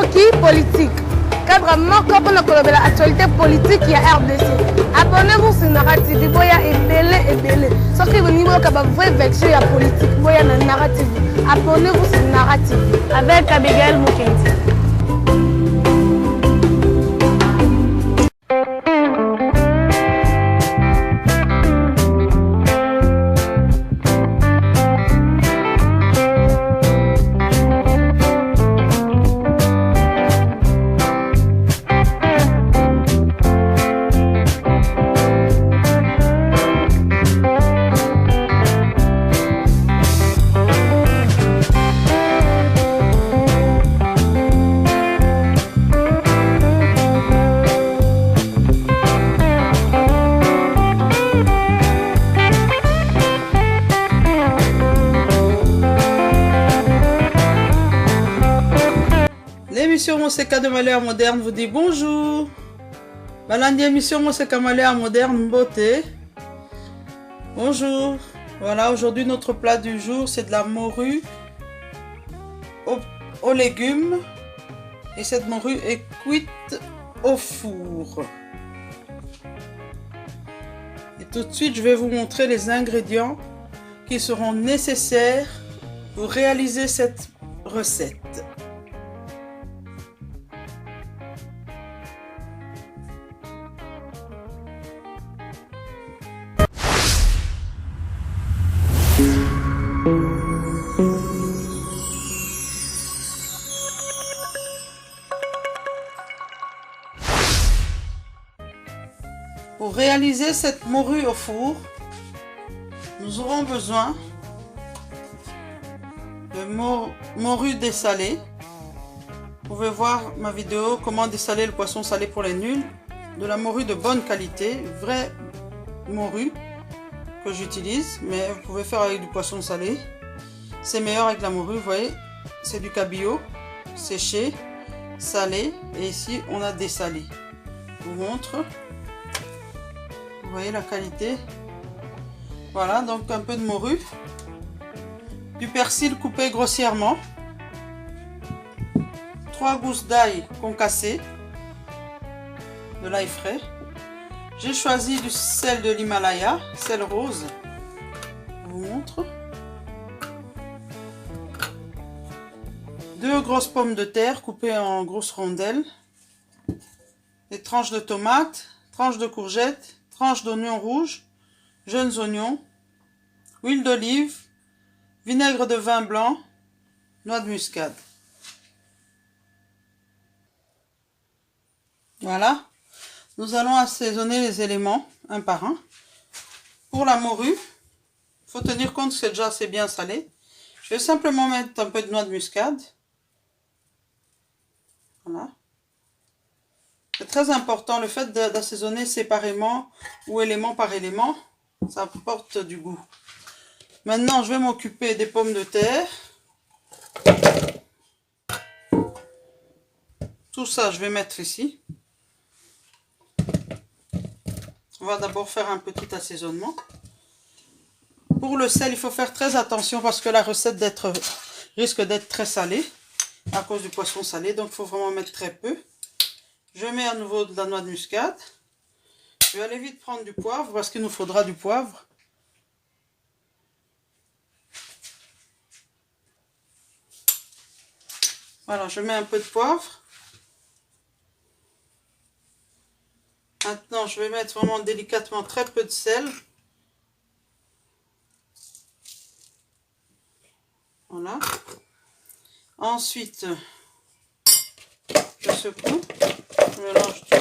Soki politique. Cadre moko pour la actualité politique il y a RDC. Abonnez-vous sur Nara TV. Boya ebele. Soki vous niveau ka ba vrai version ya politique. Boya na Nara TV. Abonnez-vous sur Nara TV avec Abigail Mukendi. L'émission Moseka de Malheur Moderne vous dit bonjour. Balandi émission Moseka Malheur Moderne Beauté. Bonjour. Voilà, aujourd'hui notre plat du jour c'est de la morue aux légumes. Et cette morue est cuite au four. Et tout de suite je vais vous montrer les ingrédients qui seront nécessaires pour réaliser cette recette. Pour réaliser cette morue au four, nous aurons besoin de morue dessalée. Vous pouvez voir ma vidéo comment dessaler le poisson salé pour les nuls. De la morue de bonne qualité, vraie morue que j'utilise, mais vous pouvez faire avec du poisson salé. C'est meilleur avec la morue, vous voyez, c'est du cabillaud séché, salé, et ici on a dessalé. Je vous montre. Vous voyez la qualité. Voilà, donc un peu de morue, du persil coupé grossièrement, 3 gousses d'ail concassées, de l'ail frais. J'ai choisi du sel de l'Himalaya, sel rose. Je vous montre. 2 grosses pommes de terre coupées en grosses rondelles, des tranches de tomates, tranches de courgettes, tranches d'oignons rouges, jeunes oignons, huile d'olive, vinaigre de vin blanc, noix de muscade. Voilà, nous allons assaisonner les éléments un par un. Pour la morue, il faut tenir compte que c'est déjà assez bien salé. Je vais simplement mettre un peu de noix de muscade. Voilà. C'est très important le fait d'assaisonner séparément ou élément par élément, ça apporte du goût. Maintenant, je vais m'occuper des pommes de terre. Tout ça, je vais mettre ici. On va d'abord faire un petit assaisonnement. Pour le sel, il faut faire très attention parce que la recette risque d'être très salée à cause du poisson salé, donc il faut vraiment mettre très peu. Je mets à nouveau de la noix de muscade. Je vais aller vite prendre du poivre parce qu'il nous faudra du poivre. Voilà, je mets un peu de poivre. Maintenant, je vais mettre vraiment délicatement très peu de sel. Voilà. Ensuite, je secoue. Je mélange tout.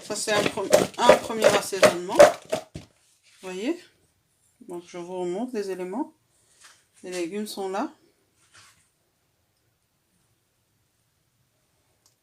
Ça, c'est un premier assaisonnement. Vous voyez? Donc, je vous remonte les éléments. Les légumes sont là.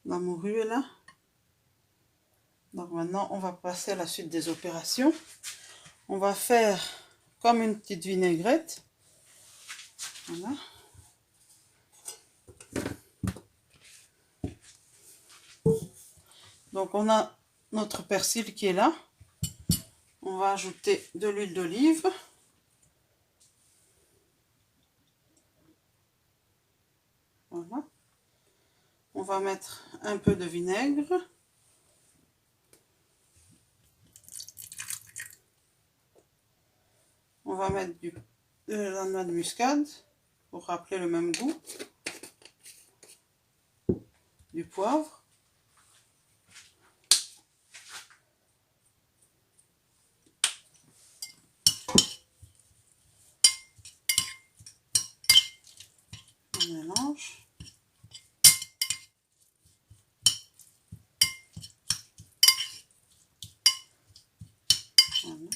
La morue est là. Donc, maintenant, on va passer à la suite des opérations. On va faire comme une petite vinaigrette. Voilà. Donc on a notre persil qui est là. On va ajouter de l'huile d'olive. Voilà. on va mettre un peu de vinaigre. On va mettre de la noix de muscade pour rappeler le même goût. Du poivre. On mélange. Voilà.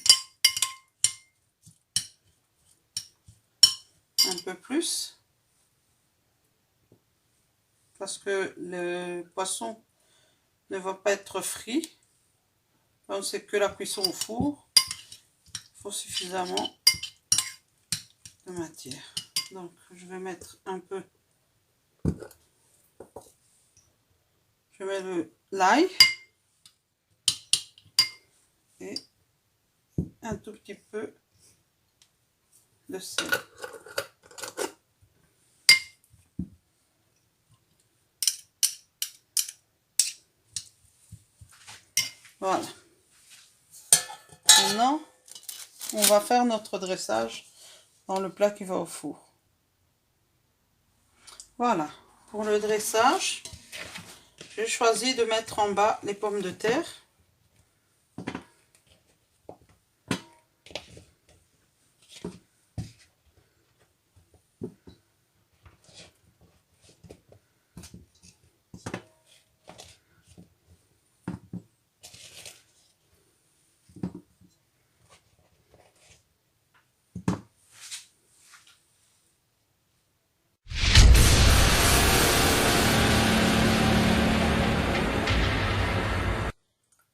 Un peu plus. Parce que le poisson ne va pas être frit. Donc c'est que la cuisson au four. Il faut suffisamment de matière. Donc je vais mettre un peu. Je mets de l'ail. Et un tout petit peu de sel. Voilà. Maintenant, on va faire notre dressage dans le plat qui va au four. Voilà. Pour le dressage, j'ai choisi de mettre en bas les pommes de terre.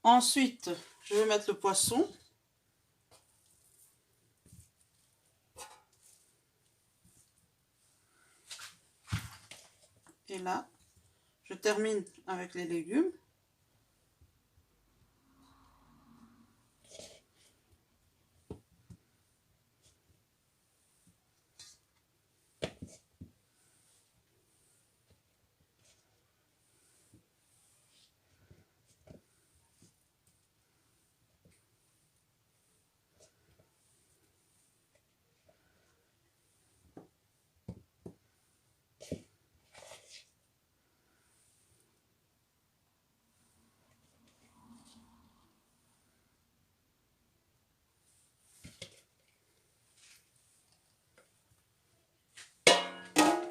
Ensuite, je vais mettre le poisson. Et là, je termine avec les légumes.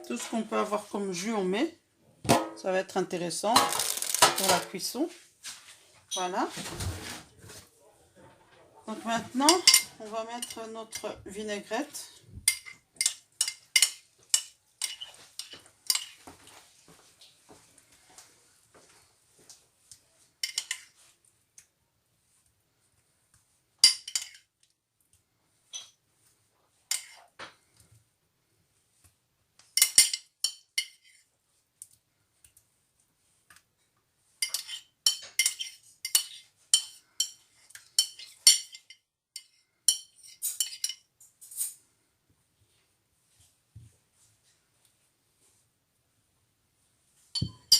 Tout ce qu'on peut avoir comme jus, on met. Ça va être intéressant pour la cuisson. Voilà. Donc maintenant, on va mettre notre vinaigrette.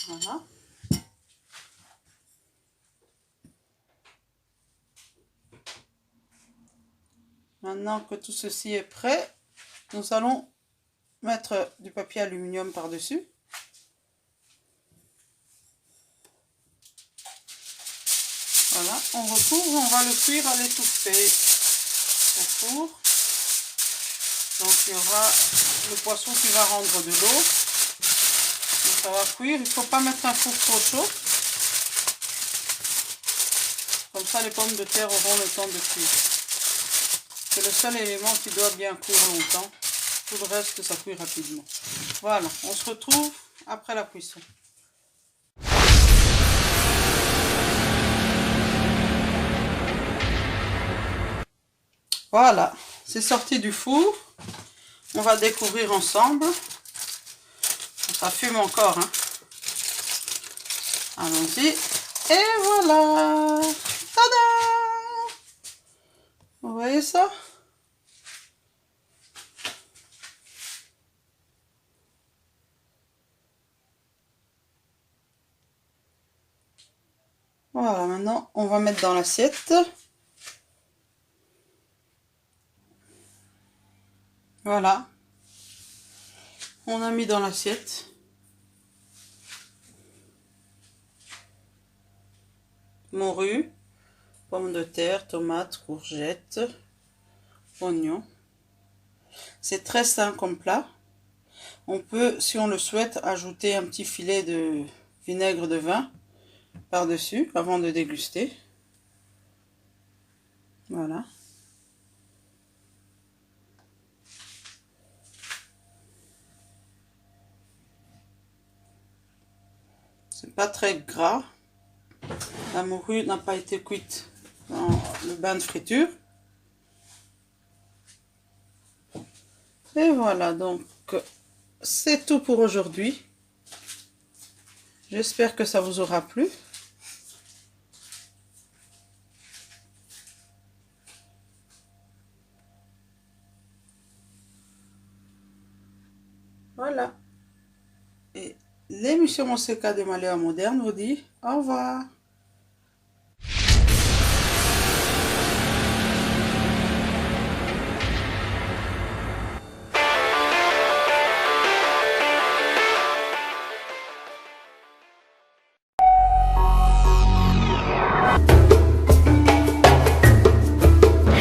Voilà. Maintenant que tout ceci est prêt, nous allons mettre du papier aluminium par-dessus. Voilà, on recouvre, on va le cuire à l'étouffée au four. Donc il y aura le poisson qui va rendre de l'eau. Donc ça va cuire, il ne faut pas mettre un four trop chaud. Comme ça les pommes de terre auront le temps de cuire. C'est le seul élément qui doit bien cuire longtemps. Tout le reste ça cuit rapidement. Voilà, on se retrouve après la cuisson. Voilà, c'est sorti du four. On va découvrir ensemble. Ça fume encore, hein. Allons-y. Et voilà. Tada! Vous voyez ça? Voilà, maintenant on va mettre dans l'assiette. Voilà. On a mis dans l'assiette. Morue, pommes de terre, tomates, courgettes, oignons. C'est très simple comme plat. On peut, si on le souhaite, ajouter un petit filet de vinaigre de vin par-dessus avant de déguster. Voilà. C'est pas très gras. La morue n'a pas été cuite dans le bain de friture. Et voilà, donc c'est tout pour aujourd'hui. J'espère que ça vous aura plu. Voilà. Et l'émission Monseka de Malheur Moderne vous dit au revoir.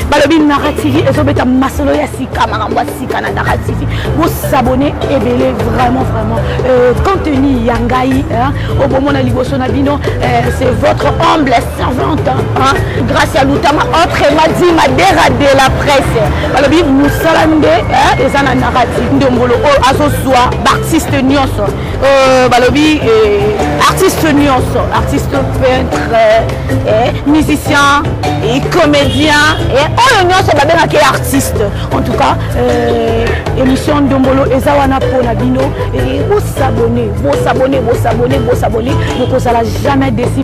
balobi Nara TV ezobeta masolo ya sika makambo ya sika na Nara TV vous abonnez et belé vraiment contenu ya ngai au moment na liboso na bino c'est votre humble servante grâce à l'utama autrement dit ma dégradé la presse balobi musalande eza na Nara TV ndombolo azoswa artiste nyonso balobi artiste nyonso artiste peintre musicien et comédien et oyo nyonso babengaki artiste. En tout cas émission ndombolo eza wana pona bino et vous abonnez bokozala jamais déçu.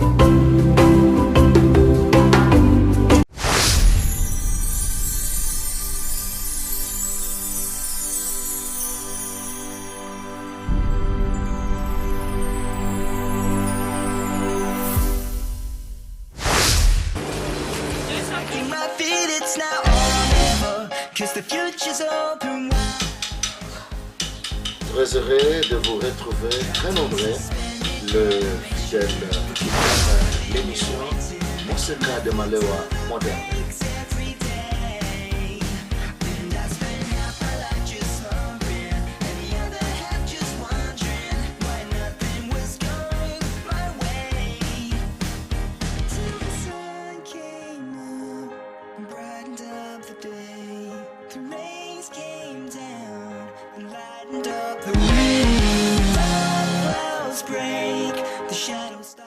Très heureux de vous retrouver, très nombreux, le fidèle l'émission Monseka de Malheur Moderne. The wind, the clouds break, the shadows start.